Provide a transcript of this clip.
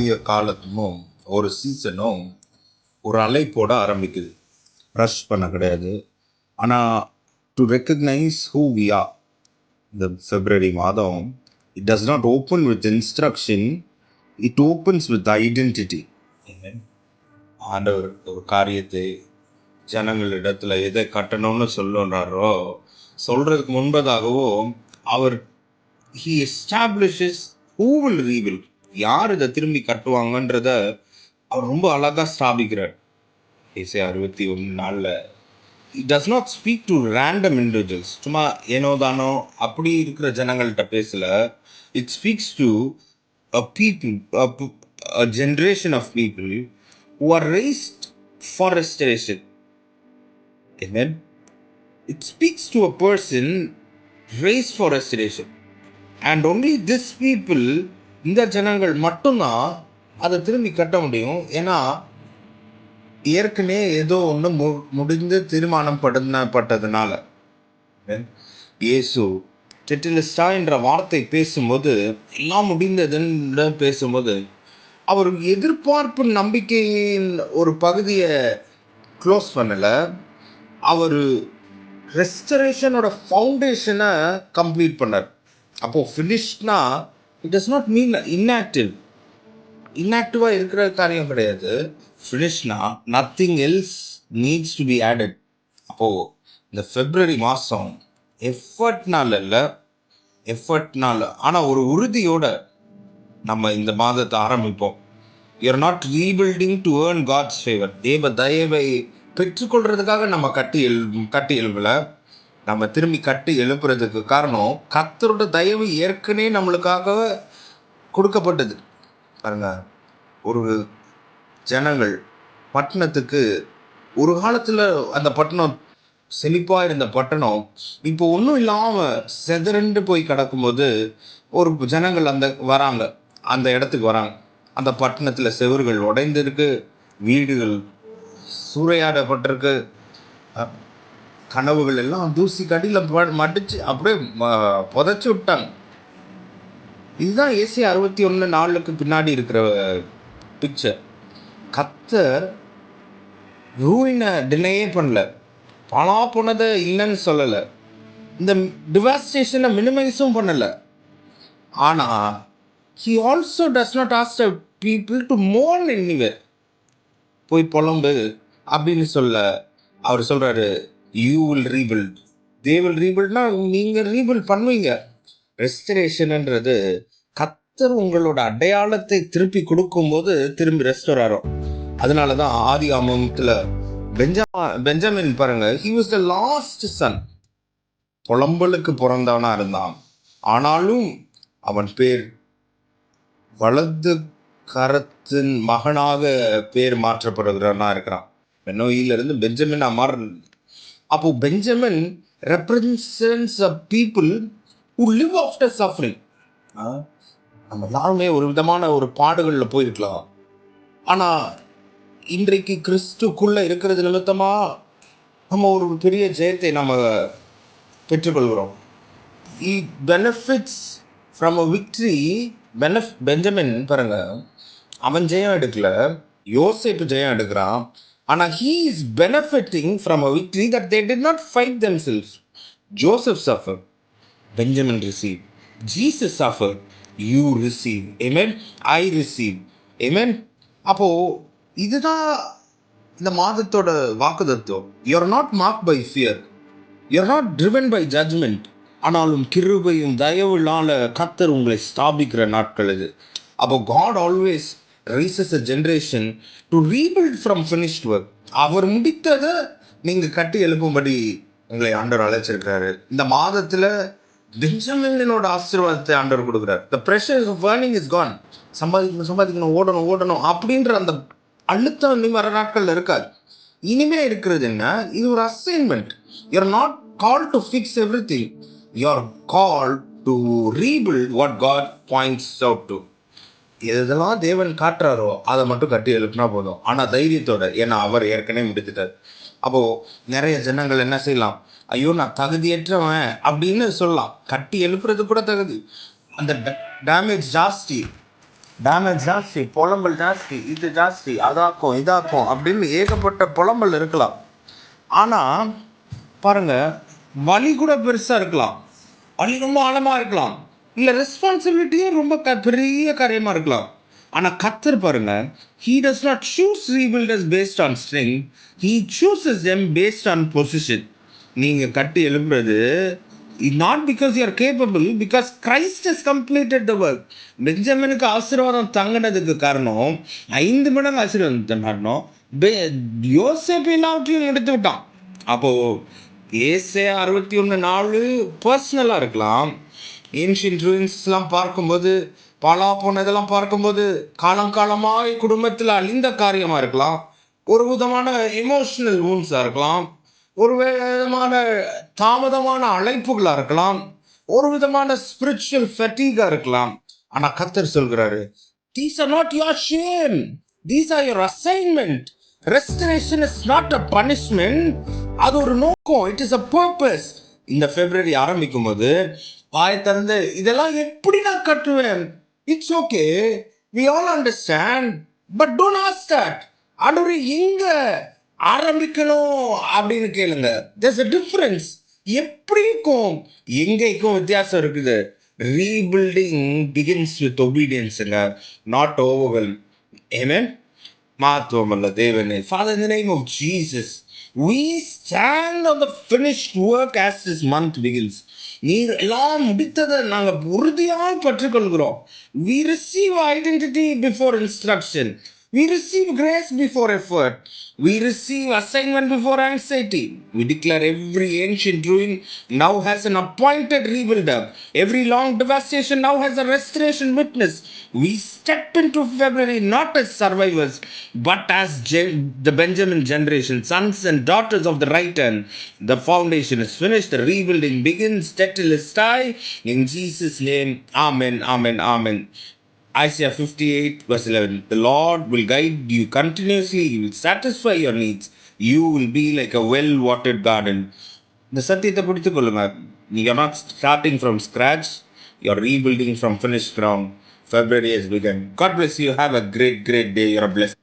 புதிய காலத்தும் ஒரு சீசனும் ஒரு அழைப்போட ஆரம்பிக்குது. ரஷ் பண்ண கிடையாது. ஆனால் to recognise who we are. இந்த பிப்ரவரி மாதம் it does not open with instruction, it opens with identity. ஆண்டவர் ஒரு காரியத்தை ஜனங்களிடத்துல எதை கட்டணும்னு சொல்லுறாரோ சொல்றதுக்கு முன்பதாகவோ அவர் he establishes who will rebuild, யார் இதை திரும்பி கட்டுவாங்கன்றத அவர் ரொம்ப அழகா ஸ்தாபிக்கிறார். ஏசாயா 61:4 it does not speak to random individuals, சும்மா ஏனோ தானோ அப்படி இருக்கிற ஜனங்கள்கிட்ட பேசல. it speaks to a people, a generation of people who are raised for restoration. Amen. It speaks to a person raised for restoration. And only this people, இந்த ஜனங்கள் மட்டும்தான் அதை திரும்பி கட்ட முடியும். ஏன்னா ஏற்கனவே ஏதோ ஒன்று முடிந்து தீர்மானம் பட்டதுனால. இயேசு டெட்டிலிஸ்டா என்ற வார்த்தை பேசும்போது, எல்லாம் முடிந்ததுன்னு பேசும்போது, அவர் எதிர்பார்ப்பு நம்பிக்கையின் ஒரு பகுதியை க்ளோஸ் பண்ணல, அவர் ரெஸ்டரேஷனோட ஃபவுண்டேஷனை கம்ப்ளீட் பண்ணார். அப்போ ஃபினிஷ்னா இட் டஸ் நாட் மீன் இன்ஆக்டிவாக இருக்கிற காரியம் கிடையாது. ஃபினிஷ்னா nothing else needs to be added. அப்போது இந்த பிப்ரவரி மாதம் எஃபர்ட்னால ஆனால் ஒரு உறுதியோட நம்ம இந்த மாதத்தை ஆரம்பிப்போம். You're not rebuilding to earn God's favour. தேவ தயவை பெற்றுக்கொள்றதுக்காக நம்ம கட்டி எழுப்பல. நம்ம திரும்பி கட்டி எழுப்புறதுக்கு காரணம் கர்த்தரோட தயவு ஏற்கனவே நம்மளுக்காக கொடுக்கப்பட்டது. பாருங்க, ஒரு ஜனங்கள் பட்டணத்துக்கு ஒரு காலத்தில் அந்த பட்டணம் செழிப்பாக இருந்த பட்டணம் இப்போ ஒன்றும் இல்லாமல் செதறண்டு போய் கிடக்கும்போது ஒரு ஜனங்கள் அந்த இடத்துக்கு வராங்க. அந்த பட்டணத்தில் செவர்கள் உடைந்திருக்கு, வீடுகள் சூறையாடப்பட்டிருக்கு, கனவுகள் எல்லாம் தூசி கடியில் மடிச்சு அப்படியே புதைச்சி விட்டாங்க. இதுதான் ஏசாயா 61:4 பின்னாடி இருக்கிற பிக்சர். கர்த்தர் ரூயினை டினையே பண்ணல, பணா போனதை இல்லைன்னு சொல்லலை, இந்த டிவாஸ்டேஷனை மினிமைஸும் பண்ணலை. ஆனால் he also does not ask the people to mourn anywhere. போய் புலம்பு அப்படின்னு சொல்ல அவர் சொல்கிறாரு, you will rebuild. they will rebuildனா நீங்கள் ரீபில்ட் பண்ணுவீங்க. ரெஸ்டரேஷன்ன்றது கர்த்தர் உங்களோட அடையாளத்தை திருப்பி கொடுக்கும்போது திரும்பி ரெஸ்டோர் ஆகும். அதனால தான் ஆதி ஆமத்தில் பெஞ்சமின் பாருங்க, he was the last son. புலம்பலுக்கு பிறந்தவனா இருந்தான், ஆனாலும் அவன் பேர் வலது கரத்தின் மகனாக பேர் மாற்றப்படுகிறவனா இருக்கிறான். பெனோயிலிருந்து பெஞ்சமின் மாறுறது. அப்போ Benjamin represents a people who live after suffering. நம்ம எல்லாருமே ஒரு விதமான ஒரு பாடுகளில் போயிருக்கலாம். ஆனால் இன்றைக்கு கிறிஸ்துக்குள்ளே இருக்கிறது நிமித்தமாக நம்ம ஒரு பெரிய ஜெயத்தை நம்ம பெற்றுக்கொள்கிறோம். He benefits from a victory. Benjamin பாருங்க, அவன் ஜெயம் எடுக்கல, யோசேப்பு ஜெயம் எடுக்கிறான். ஆனால் he is benefiting from a victory that they did not fight themselves. Joseph suffered, Benjamin received. Jesus suffered, you receive. Amen. I receive. Amen. அப்போ இதுதான் இந்த மாதத்தோட வாக்குத்தத்தம். You are not marked by fear. You are not driven by judgment. ஆனாலும் கிருபையும் தயவுனால கர்த்தர் உங்களை ஸ்தாபிக்கிற நாட்கள் இது. அப்போ God always raises a generation to rebuild from finished work. அவர் முடித்ததை நீங்கள் கட்டி எழுப்பும்படி உங்களை ஆண்டவர் அழைச்சிருக்கிறாரு. இந்த மாதத்தில் பெஞ்சமினோட ஆசீர்வாதத்தை ஆண்டவர் கொடுக்குறாரு. The pressure of earning is gone. சம்பாதிக்கணும் ஓடணும் அப்படின்ற அந்த அழுத்தம் இன்னும் வர நாட்கள் இருக்காது. இனிமே இருக்கிறது என்ன? இது ஒரு assignment. You are not called to fix everything. You are called to rebuild what God points out to. எதெல்லாம் தேவன் காட்டுறாரோ அதை மட்டும் கட்டி எழுப்புனா போதும். ஆனால் தைரியத்தோட, ஏன்னா அவர் ஏற்கனவே முடித்துட்டார். அப்போது நிறைய ஜனங்கள் என்ன செய்யலாம், ஐயோ நான் தகுதியற்றவன் அப்படின்னு சொல்லலாம். கட்டி எழுப்புறது கூட தகுதி, அந்த டேமேஜ் ஜாஸ்தி. டேமேஜ் ஜாஸ்தி, புலம்பல் ஜாஸ்தி, இது ஜாஸ்தி, அதாக்கும் இதாக்கும் அப்படின்னு ஏகப்பட்ட புலம்பல் இருக்கலாம். ஆனால் பாருங்க, வலி கூட பெருசாக இருக்கலாம், வலி ரொம்ப ஆழமாக இருக்கலாம், இல்லை ரெஸ்பான்சிபிலிட்டியே ரொம்ப பெரிய காரியமாக இருக்கலாம். ஆனால் கத்தர் பாருங்க, he does not choose rebuilders based on strength, he chooses them based on position. நீங்கள் கட்டி எழுப்புறது not because you are capable, because Christ has completed the work. பெஞ்சமினுக்கு ஆசீர்வாதம் தங்கினதுக்கு காரணம் 5 மடங்கு ஆசீர்வாதம் காரணம் யோசேப்பு எல்லாவற்றையும் எடுத்து விட்டான். அப்போ ஏசே 61:4 பர்சனலாக இருக்கலாம். ஏன்ஷியன்ட் ரூயின்ஸ்லாம் பார்க்கும்போது, பாலா போனதெல்லாம் பார்க்கும்போது காலங்காலமாய் குடும்பத்தில் அழிந்த காரியமாக இருக்கலாம், ஒரு விதமான எமோஷனல் வூண்ட்ஸாக இருக்கலாம், ஒரு விதமான தாமதமான அழைப்புகளாக இருக்கலாம், ஒரு விதமான ஸ்பிரிச்சுவல் ஃபெட்டிகாக இருக்கலாம். ஆனால் கர்த்தர் சொல்கிறாரு, these are not your shame, these are your assignment. Restoration is not a punishment, அது ஒரு நோக்கம், it is a purpose. இந்த பிப்ரவரி ஆரம்பிக்கும் போது வாய் திறந்து இதெல்லாம் எப்படி நான் கட்டுவேன், it's okay, we all understand, but don't ask that. ஆண்டவரே எங்க ஆரம்பிக்கணும் அப்படின்னு கேளுங்க. there's a difference. எப்படி இருக்கும் எங்கேக்கும் வித்தியாசம் இருக்குது. ரீபில்டிங் பிகின்ஸ் வித் ஒபீடியன்ஸுங்க, நாட் ஓவர்வெல். ஆமென். மாத்துவமல்ல தேவனே. Father, in the name of Jesus, we stand on the finished work as this month begins. நீர் எல்லாம் முடித்ததை நாங்கள் உறுதியாக பெற்றுக்கொள்கிறோம். We receive identity before instruction. We receive grace before effort. We receive assignment before anxiety. We declare every ancient ruin now has an appointed rebuilder. Every long devastation now has a restoration witness. We step into February not as survivors, but as the Benjamin generation, sons and daughters of the right hand. The foundation is finished, the rebuilding begins, tetelestai. In Jesus' name, amen, amen, amen. Isaiah 58 verse 11. The Lord will guide you continuously. He will satisfy your needs. You will be like a well-watered garden. இந்த சத்தியத்தை பிடித்து கொள்ளுங்க. You're not starting from scratch. You're rebuilding from finished ground. February has begun. God bless you. Have a great day. You're a blessed.